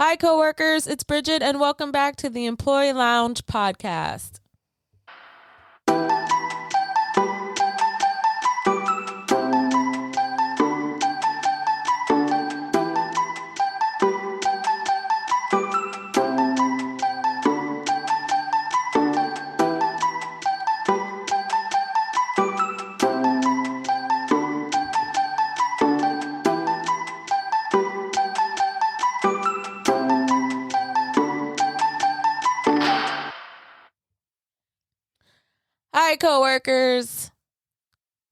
Hi, coworkers. It's Bridgette, and welcome back to the Employee Lounge podcast. Hi, coworkers.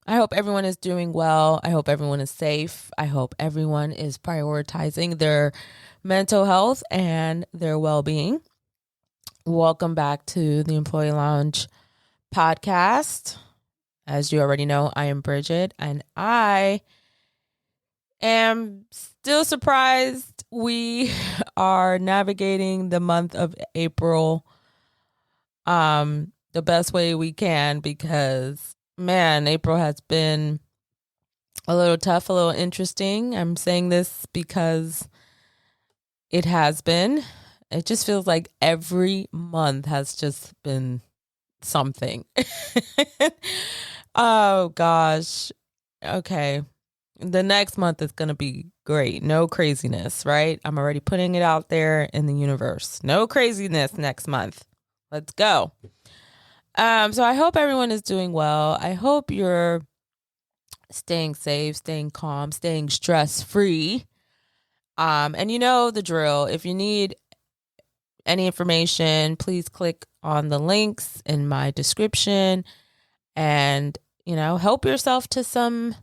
I hope everyone is doing well. I hope everyone is safe. I hope everyone is prioritizing their mental health and their well-being. Welcome back to the Employee Lounge podcast. As you already know, I am Bridgette, and I am still surprised we are navigating the month of April the best way we can, because man, April has been a little tough, a little interesting. I'm saying this because it has been. It just feels like every month has just been something. Oh gosh. Okay. The next month is going to be great. No craziness, right? I'm already putting it out there in the universe. No craziness next month. Let's go. So I hope everyone is doing well. I hope you're staying safe, staying calm, staying stress-free. And you know the drill. If you need any information, please click on the links in my description and, help yourself to some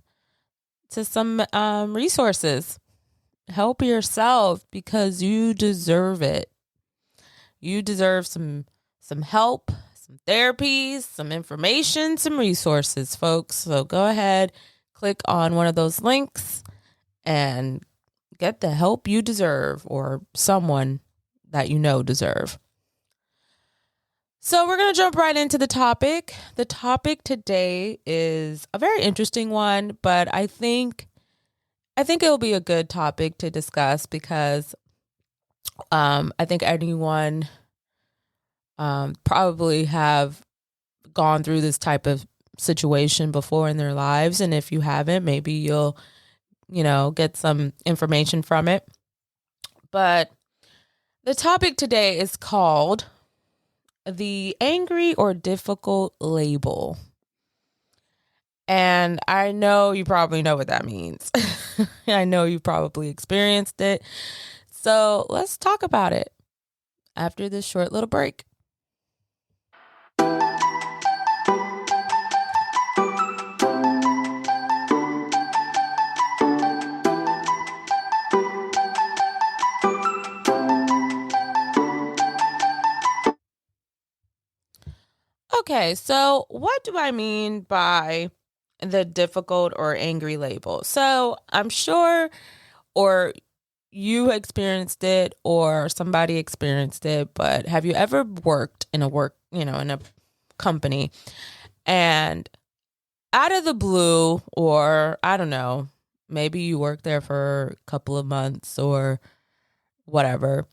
resources. Help yourself because you deserve it. You deserve some help, some therapies, some information, some resources, folks. So go ahead, click on one of those links and get the help you deserve, or someone that you know deserve. So we're going to jump right into the topic. The topic today is a very interesting one, but I think it'll be a good topic to discuss because I think anyone probably have gone through this type of situation before in their lives. And if you haven't, maybe you'll, get some information from it. But the topic today is called the angry or difficult label. And I know you probably know what that means. I know you probably experienced it. So let's talk about it after this short little break. Okay, so what do I mean by the difficult or angry label? So I'm sure, or you experienced it, or somebody experienced it, but have you ever worked in in a company, and out of the blue, or I don't know, maybe you worked there for a couple of months or whatever,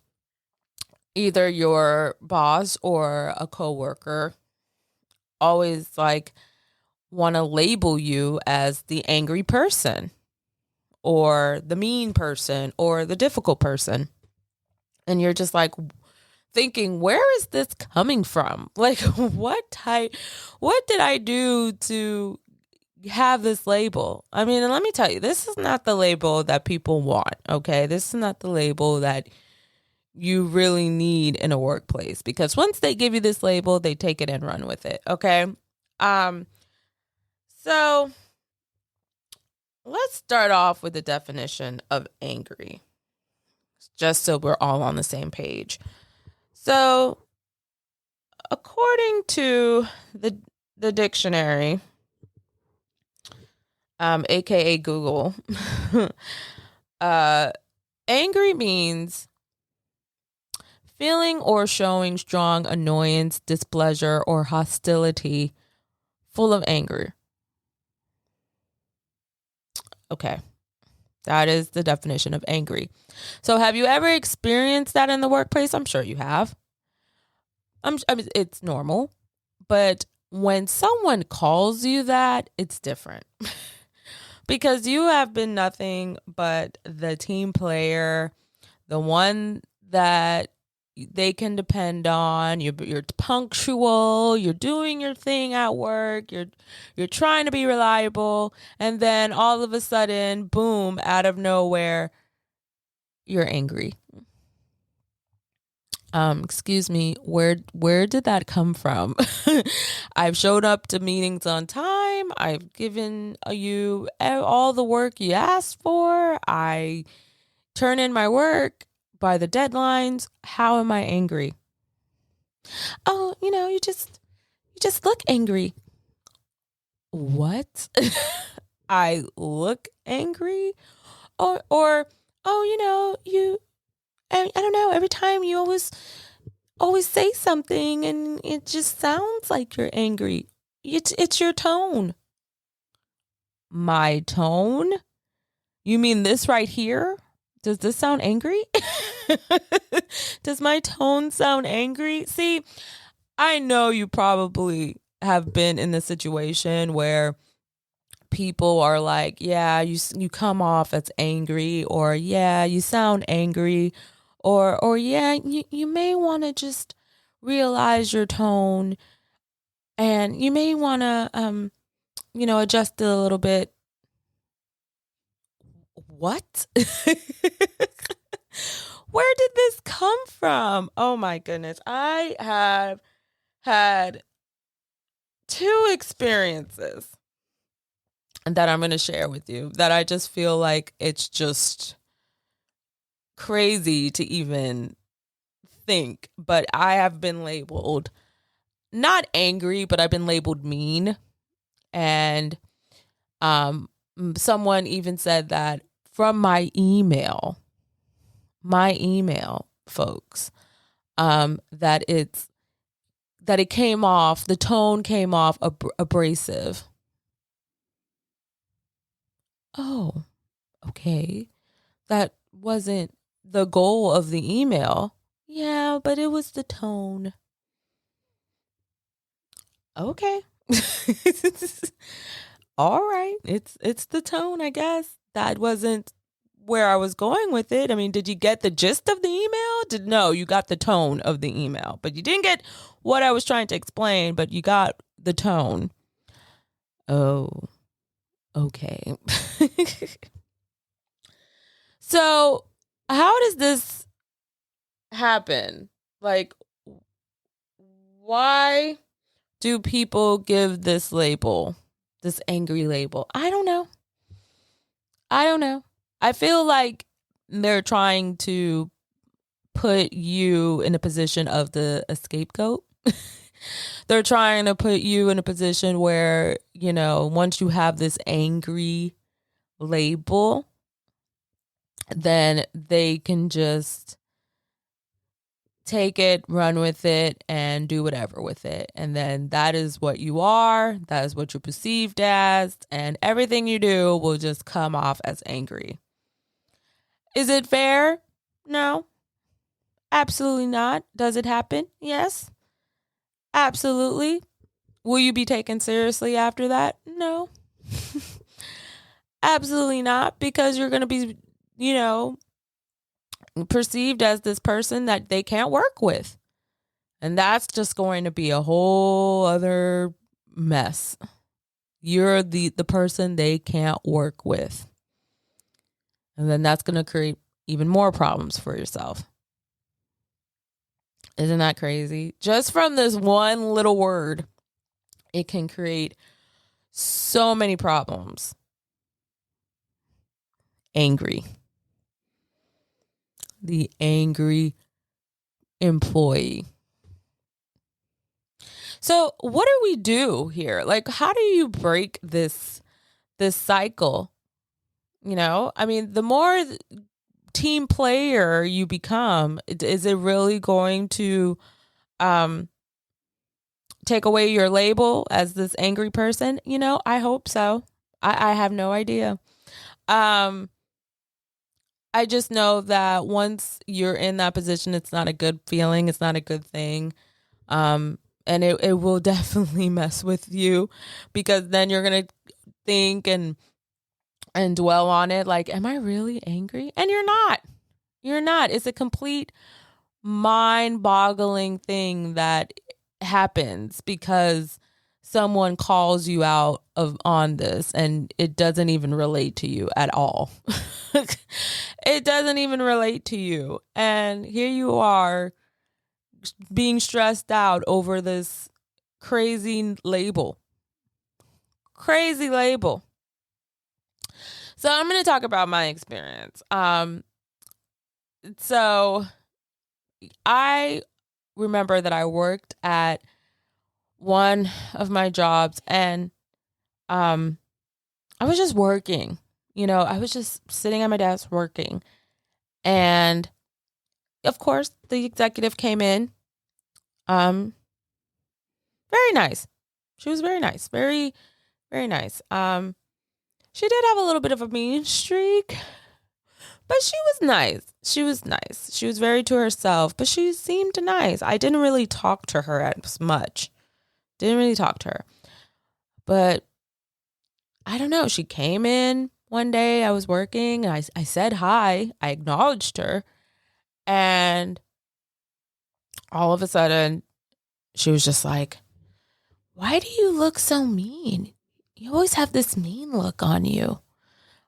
either your boss or a coworker always want to label you as the angry person or the mean person or the difficult person. And you're just like thinking, where is this coming from? Like, what did I do to have this label? I mean, and let me tell you, this is not the label that people want, okay? This is not the label that you really need in a workplace, because once they give you this label, they take it and run with it, okay? So let's start off with the definition of angry, just so we're all on the same page. So, according to the dictionary, aka Google, angry means feeling or showing strong annoyance, displeasure, or hostility, full of anger. Okay. That is the definition of angry. So have you ever experienced that in the workplace? I'm sure you have. I mean, it's normal. But when someone calls you that, it's different. Because you have been nothing but the team player, the one that they can depend on. You're punctual. You're doing your thing at work. You're trying to be reliable, and then all of a sudden, boom! Out of nowhere, you're angry. Excuse me, where did that come from? I've showed up to meetings on time. I've given you all the work you asked for. I turn in my work by the deadlines. How am I angry? Oh, you just look angry. What? I look angry? Or oh, I don't know, every time you always say something and it just sounds like you're angry. It's your tone. My tone? You mean this right here? Does this sound angry? Does my tone sound angry? See, I know you probably have been in the situation where people are like, yeah, you come off as angry, or yeah, you sound angry, or yeah, you may want to just realize your tone, and you may want to adjust it a little bit. What? Where did this come from? Oh my goodness. I have had two experiences that I'm going to share with you that I just feel like it's just crazy to even think. But I have been labeled not angry, but I've been labeled mean. And someone even said that from my email, folks, that it came off, the tone came off abrasive. Oh, okay. That wasn't the goal of the email. Yeah, but it was the tone. Okay. All right. It's the tone, I guess. That wasn't where I was going with it. I mean, did you get the gist of the email? No, you got the tone of the email, but you didn't get what I was trying to explain, but you got the tone. Oh, okay. So, how does this happen? Like, why do people give this label, this angry label? I don't know. I feel like they're trying to put you in a position of the scapegoat. They're trying to put you in a position where, once you have this angry label, then they can just take it, run with it, and do whatever with it. And then that is what you are. That is what you're perceived as. And everything you do will just come off as angry. Is it fair? No. Absolutely not. Does it happen? Yes. Absolutely. Will you be taken seriously after that? No. Absolutely not, because you're going to be, perceived as this person that they can't work with. And that's just going to be a whole other mess. You're the person they can't work with. And then that's going to create even more problems for yourself. Isn't that crazy? Just from this one little word, it can create so many problems. Angry. The angry employee. So what do we do here? Like, how do you break this cycle? I mean, the more team player you become, is it really going to take away your label as this angry person? I hope so. I have no idea. I just know that once you're in that position, it's not a good feeling. It's not a good thing. And it will definitely mess with you, because then you're going to think and dwell on it. Like, am I really angry? And you're not. You're not. It's a complete mind boggling thing that happens because someone calls you out of on this, and it doesn't even relate to you at all. It doesn't even relate to you. And here you are being stressed out over this crazy label. Crazy label. So I'm going to talk about my experience. So I remember that I worked at one of my jobs, and I was just working. I was just sitting at my desk working. And of course, the executive came in. Very nice. She was very nice. Very, very nice. She did have a little bit of a mean streak, but she was nice. She was nice. She was very to herself, but she seemed nice. I didn't really talk to her as much. Didn't really talk to her. But I don't know. She came in one day. I was working. I said hi. I acknowledged her. And all of a sudden, she was just like, "Why do you look so mean? You always have this mean look on you.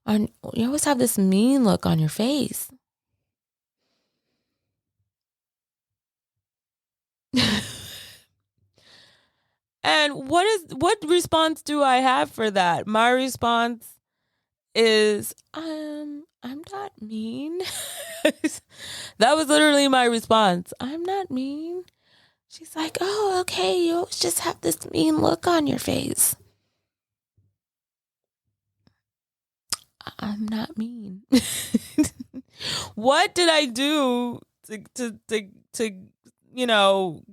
You always have this mean look on your face." And what response do I have for that? My response is, I'm not mean. That was literally my response. I'm not mean. She's like, "Oh, okay. You always just have this mean look on your face." I'm not mean. What did I do to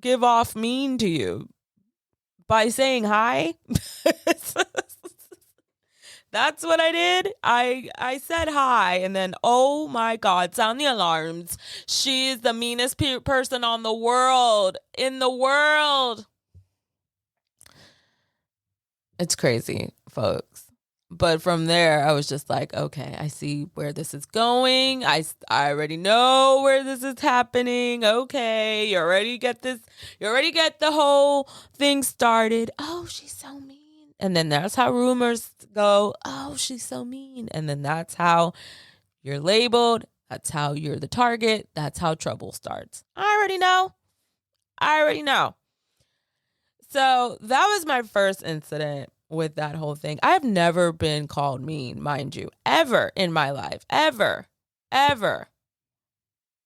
give off mean to you? By saying hi? That's what I did. I said hi, and then, oh my God, sound the alarms. She is the meanest person in the world. It's crazy, folks. But from there, I was just like, okay, I see where this is going. I already know where this is happening. Okay, you already get the whole thing started. Oh, she's so mean. And then that's how rumors go. Oh, she's so mean. And then that's how you're labeled. That's how you're the target. That's how trouble starts. I already know. So that was my first incident with that whole thing. I've never been called mean, mind you, ever in my life. Ever.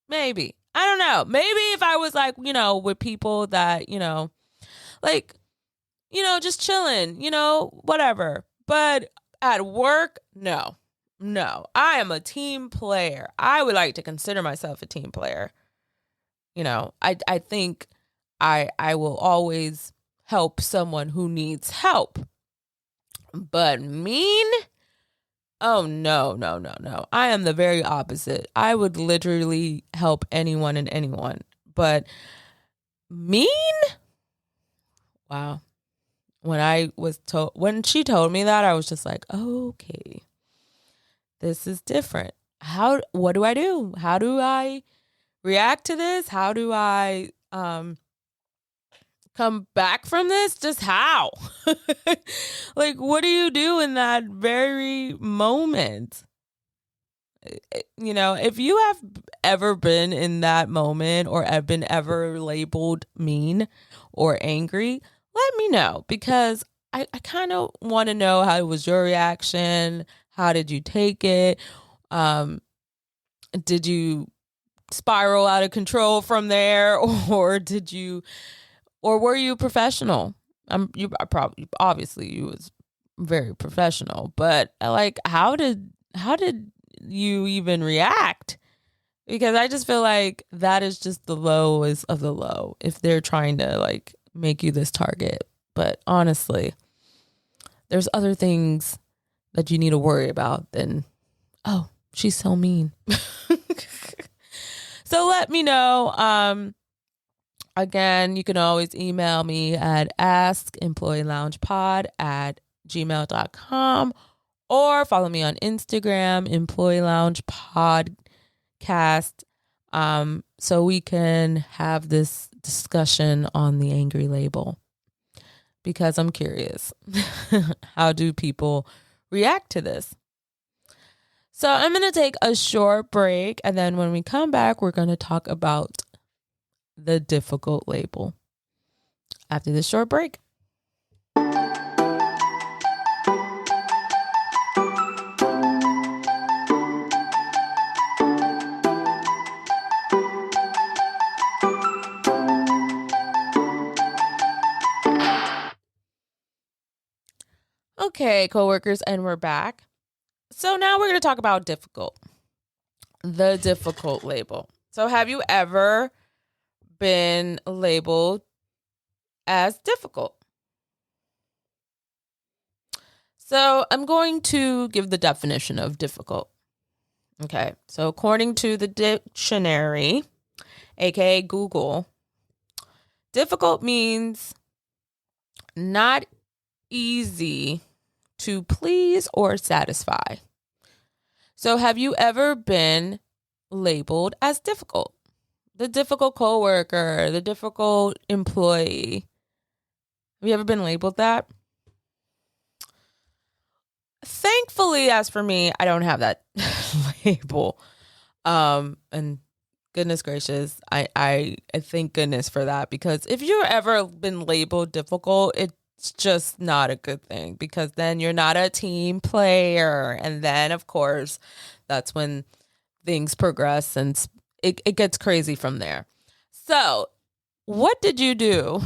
Maybe. I don't know. Maybe if I was like, with people that, like, just chilling, whatever. But at work, no. I am a team player. I would like to consider myself a team player. I think I will always help someone who needs help. But mean? Oh, no. I am the very opposite. I would literally help anyone and anyone. But mean? Wow. When she told me that, I was just like, okay, this is different. What do I do? How do I react to this? How do I come back from this? Just how? Like, what do you do in that very moment? If you have ever been in that moment or have been ever labeled mean or angry, let me know, because I kind of want to know how was your reaction. How did you take it? Did you spiral out of control from there, or were you professional? You probably, obviously, you was very professional, but like, how did you even react? Because I just feel like that is just the lowest of the low if they're trying to like make you this target. But honestly, there's other things that you need to worry about than, oh, She's so mean. So let me know. Again, you can always email me at askemployeeloungepod@gmail.com or follow me on Instagram, Employee Lounge Podcast, so we can have this discussion on the angry label, because I'm curious. How do people react to this? So I'm going to take a short break, and then when we come back, we're going to talk about the difficult label after this short break. Okay, coworkers, and we're back. So now we're going to talk about the difficult label. So have you ever been labeled as difficult? So I'm going to give the definition of difficult. Okay, so according to the dictionary, aka Google, difficult means not easy to please or satisfy. So have you ever been labeled as difficult? The difficult coworker, the difficult employee. Have you ever been labeled that? Thankfully, as for me, I don't have that label. And goodness gracious, I thank goodness for that, because if you've ever been labeled difficult, it's just not a good thing, because then you're not a team player. And then, of course, that's when things progress and it gets crazy from there. So what did you do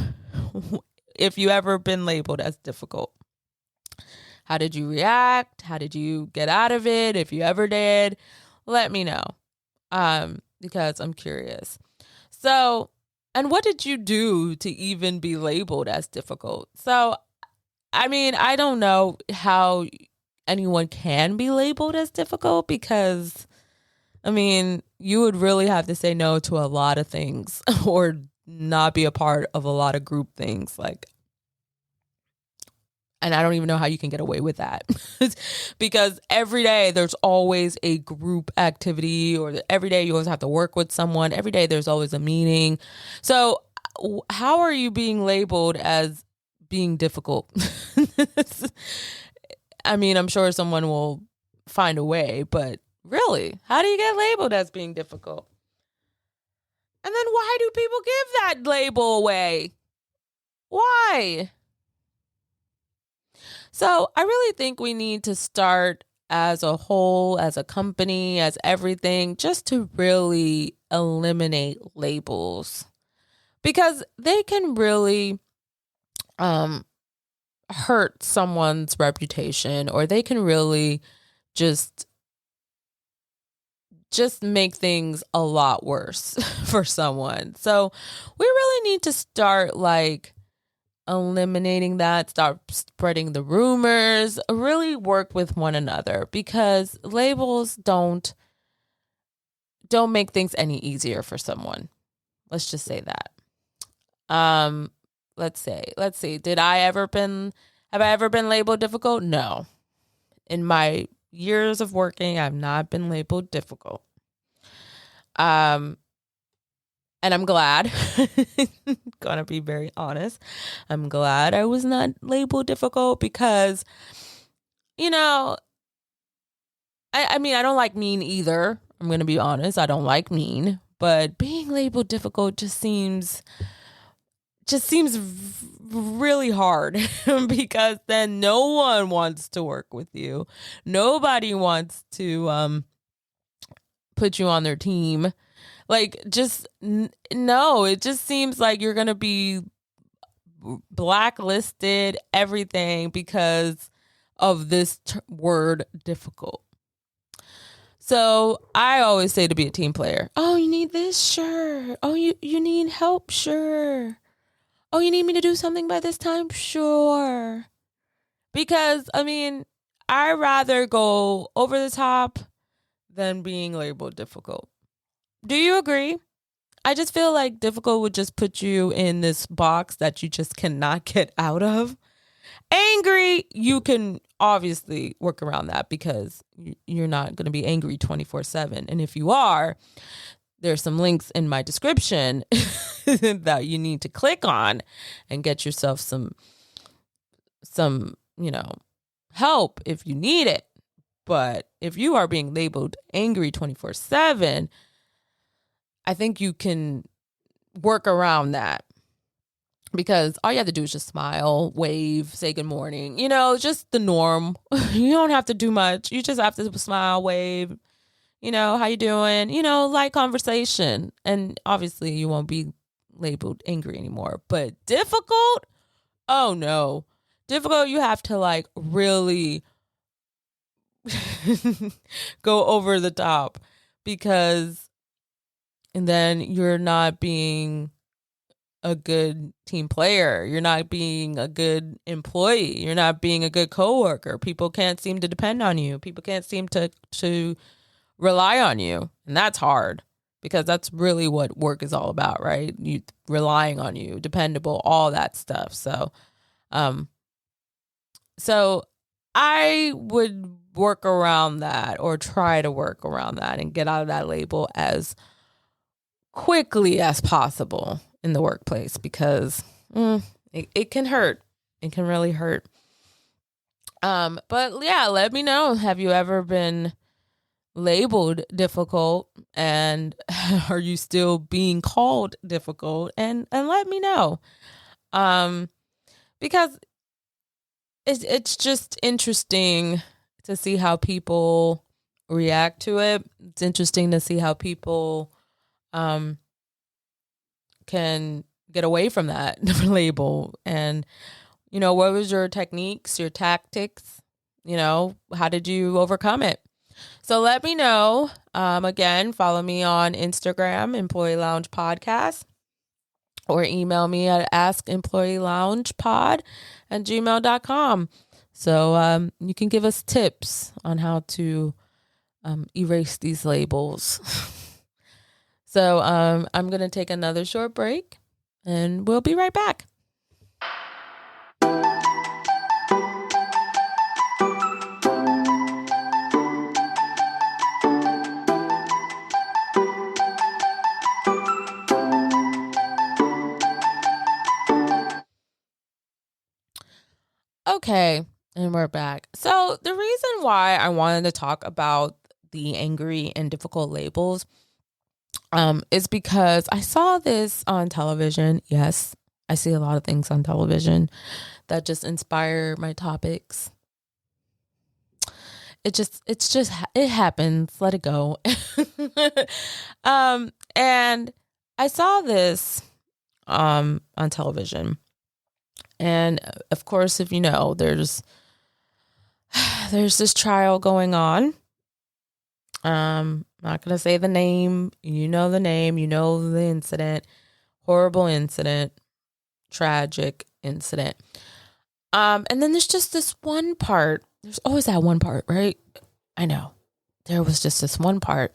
if you ever been labeled as difficult? How did you react? How did you get out of it? If you ever did, let me know, because I'm curious. So, and what did you do to even be labeled as difficult? So, I mean, I don't know how anyone can be labeled as difficult, because, I mean, you would really have to say no to a lot of things or not be a part of a lot of group things. And I don't even know how you can get away with that, because every day there's always a group activity, or every day you always have to work with someone. Every day there's always a meeting. So how are you being labeled as being difficult? I mean, I'm sure someone will find a way, but really, how do you get labeled as being difficult? And then why do people give that label away? Why? So I really think we need to start as a whole, as a company, as everything, just to really eliminate labels, because they can really hurt someone's reputation, or they can really just make things a lot worse for someone. So we really need to start eliminating that, start spreading the rumors, really work with one another, because labels don't make things any easier for someone. Let's just say that. Let's see. Have I ever been labeled difficult? No. In my years of working, I've not been labeled difficult. And I'm glad. Gonna be very honest. I'm glad I was not labeled difficult, because, I mean, I don't like mean either. I'm gonna be honest. I don't like mean, but being labeled difficult just seems really hard, because then no one wants to work with you. Nobody wants to put you on their team. No, it just seems like you're going to be blacklisted, everything, because of this word difficult. So I always say to be a team player, oh, you need this? Sure. Oh, you need help? Sure. Oh, you need me to do something by this time? Sure. Because, I mean, I'd rather go over the top than being labeled difficult. Do you agree? I just feel like difficult would just put you in this box that you just cannot get out of. Angry, you can obviously work around that because you're not going to be angry 24/7. And if you are, there's some links in my description that you need to click on and get yourself some help if you need it. But if you are being labeled angry 24/7, I think you can work around that because all you have to do is just smile, wave, say good morning, just the norm. You don't have to do much. You just have to smile, wave, how you doing, light conversation. And obviously you won't be labeled angry anymore, but difficult. Oh no, difficult. You have to really go over the top and then you're not being a good team player. You're not being a good employee. You're not being a good coworker. People can't seem to depend on you. People can't seem to rely on you. And that's hard because that's really what work is all about, right? You relying on you, dependable, all that stuff. So I would work around that or try to work around that and get out of that label as quickly as possible in the workplace because it can hurt. It can really hurt. But yeah, let me know. Have you ever been labeled difficult, and are you still being called difficult? And let me know. Because it's just interesting to see how people react to it. It's interesting to see how people can get away from that label. And, what was your techniques, your tactics? How did you overcome it? So let me know. Again, follow me on Instagram, Employee Lounge Podcast, or email me at askemployeeloungepod@gmail.com. So you can give us tips on how to erase these labels. So I'm going to take another short break and we'll be right back. Okay, and we're back. So the reason why I wanted to talk about the angry and difficult labels is because I saw this on television. Yes, I see a lot of things on television that just inspire my topics. It happens. Let it go. And I saw this on television. And of course, if you know, there's this trial going on. Not going to say the name. You know the name. You know the incident. Horrible incident. Tragic incident. And then there's just this one part. There's always that one part, right? I know. There was just this one part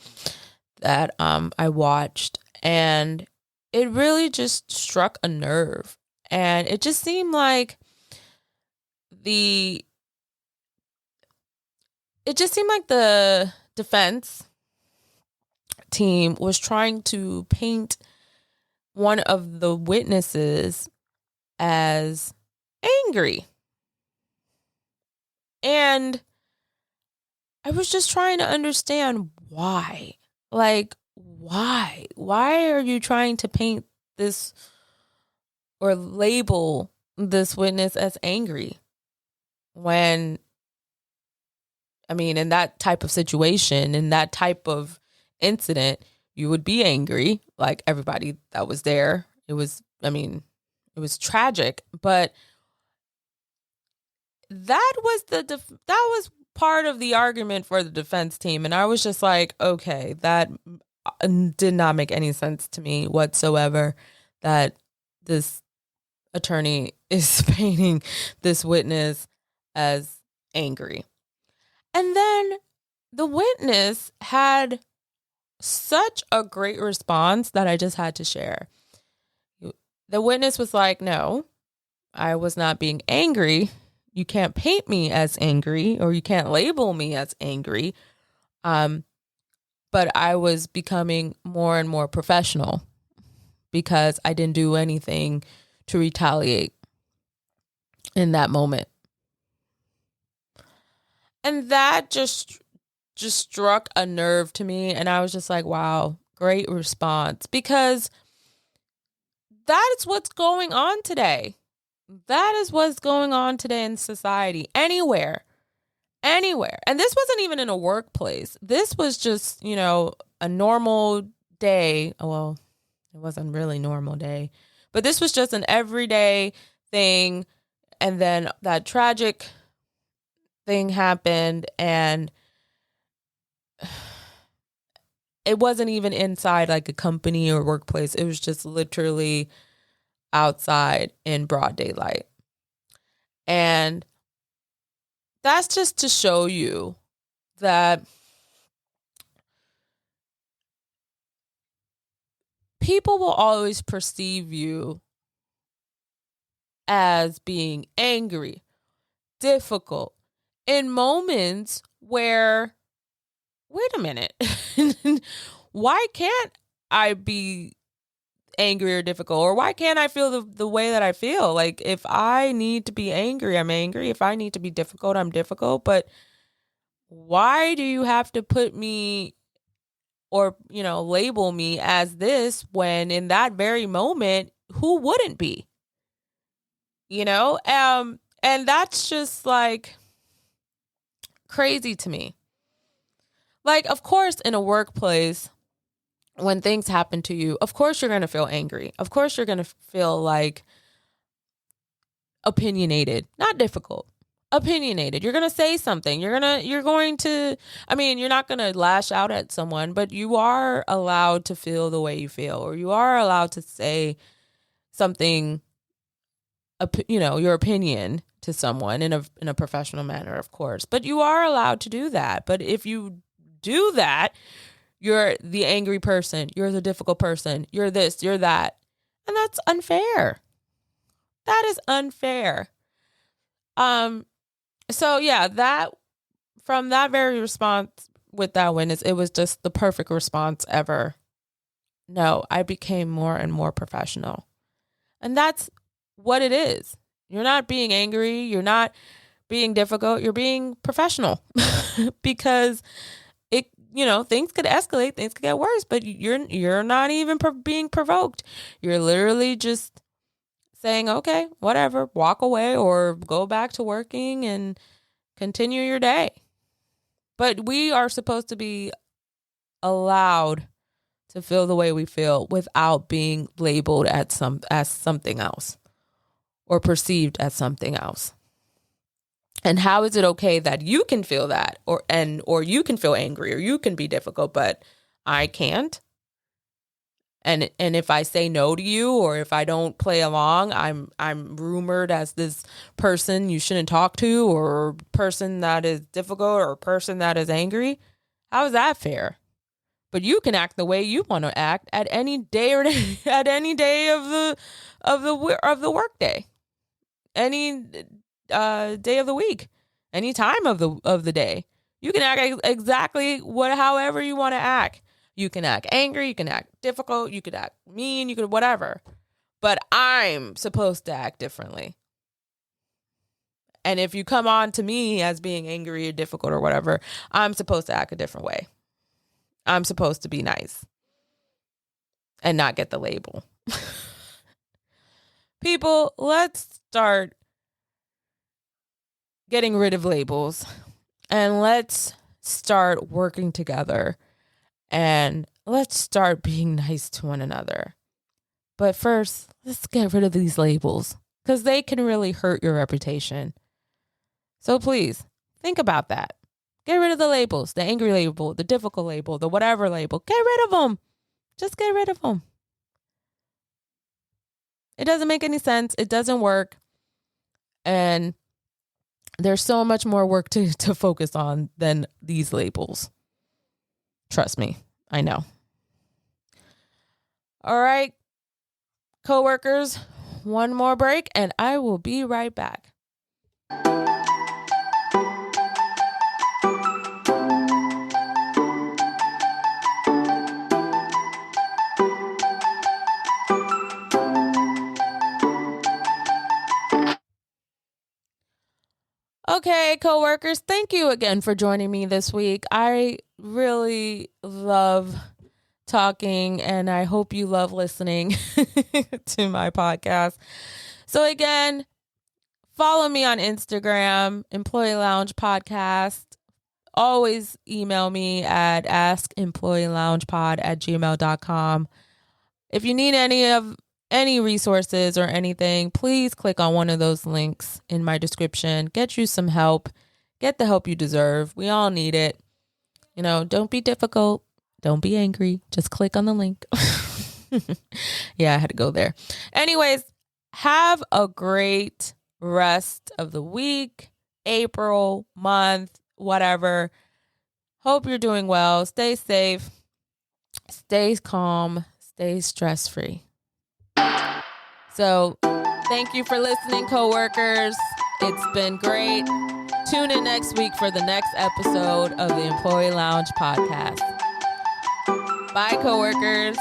that I watched, and it really just struck a nerve. And it just seemed like the defense team was trying to paint one of the witnesses as angry. And I was just trying to understand why. Why? Why are you trying to paint this or label this witness as angry when, in that type of situation, in that type of incident, you would be angry like everybody that was there. It was tragic, but that was part of the argument for the defense team. And I was just like, okay, that did not make any sense to me whatsoever, that this attorney is painting this witness as angry. And then the witness had such a great response that I just had to share. The witness was like, no, I was not being angry. You can't paint me as angry, or you can't label me as angry. But I was becoming more and more professional because I didn't do anything to retaliate in that moment. And that just struck a nerve to me. And I was just like, wow, great response. Because that is what's going on today. That is what's going on today in society, anywhere. And this wasn't even in a workplace. This was just, a normal day. Well, it wasn't really normal day, but this was just an everyday thing. And then that tragic thing happened, and it wasn't even inside like a company or workplace. It was just literally outside in broad daylight. And that's just to show you that people will always perceive you as being angry, difficult, in moments where, wait a minute, why can't I be angry or difficult? Or why can't I feel the way that I feel? Like, if I need to be angry, I'm angry. If I need to be difficult, I'm difficult. But why do you have to put me or, label me as this when in that very moment, who wouldn't be? And that's just like crazy to me. Like, of course, in a workplace, when things happen to you, of course you're going to feel angry. Of course you're going to feel like opinionated, not difficult, opinionated. You're going to say something. You're not going to lash out at someone, but you are allowed to feel the way you feel, or you are allowed to say something, your opinion to someone in a professional manner, of course. But you are allowed to do that. But if you do that, you're the angry person, you're the difficult person, you're this, you're that. And that's unfair. That is unfair. So yeah, that from that very response with that witness, it was just the perfect response ever. No, I became more and more professional. And that's what it is. You're not being angry, you're not being difficult, you're being professional. Because things could escalate, things could get worse, but you're not even being provoked. You're literally just saying, okay, whatever, walk away or go back to working and continue your day. But we are supposed to be allowed to feel the way we feel without being labeled as something else or perceived as something else. And how is it okay that you can feel that or you can feel angry or you can be difficult, but I can't? And if I say no to you, or if I don't play along, I'm rumored as this person you shouldn't talk to, or person that is difficult, or person that is angry. How is that fair? But you can act the way you want to act at any day or at any day of the workday, any day of the week, any time of the day. You can act exactly however you want to act. You can act angry, you can act difficult, you could act mean, you could whatever. But I'm supposed to act differently. And if you come on to me as being angry or difficult or whatever, I'm supposed to act a different way. I'm supposed to be nice and not get the label. People, let's start getting rid of labels, and let's start working together, and let's start being nice to one another. But first, let's get rid of these labels, because they can really hurt your reputation. So please, think about that. Get rid of the labels, the angry label, the difficult label, the whatever label. Get rid of them. Just get rid of them. It doesn't make any sense. It doesn't work. And There's so much more work to focus on than these labels. Trust me, I know. All right, coworkers, one more break and I will be right back. Okay, coworkers, thank you again for joining me this week. I really love talking and I hope you love listening to my podcast. So again, follow me on Instagram, Employee Lounge Podcast. Always email me at askemployeeloungepod@gmail.com. If you need any resources or anything, please click on one of those links in my description. Get you some help. Get the help you deserve. We all need it. Don't be difficult. Don't be angry. Just click on the link. Yeah, I had to go there. Anyways, have a great rest of the week, April, month, whatever. Hope you're doing well. Stay safe. Stay calm. Stay stress-free. So thank you for listening, coworkers. It's been great. Tune in next week for the next episode of the Employee Lounge Podcast. Bye, coworkers.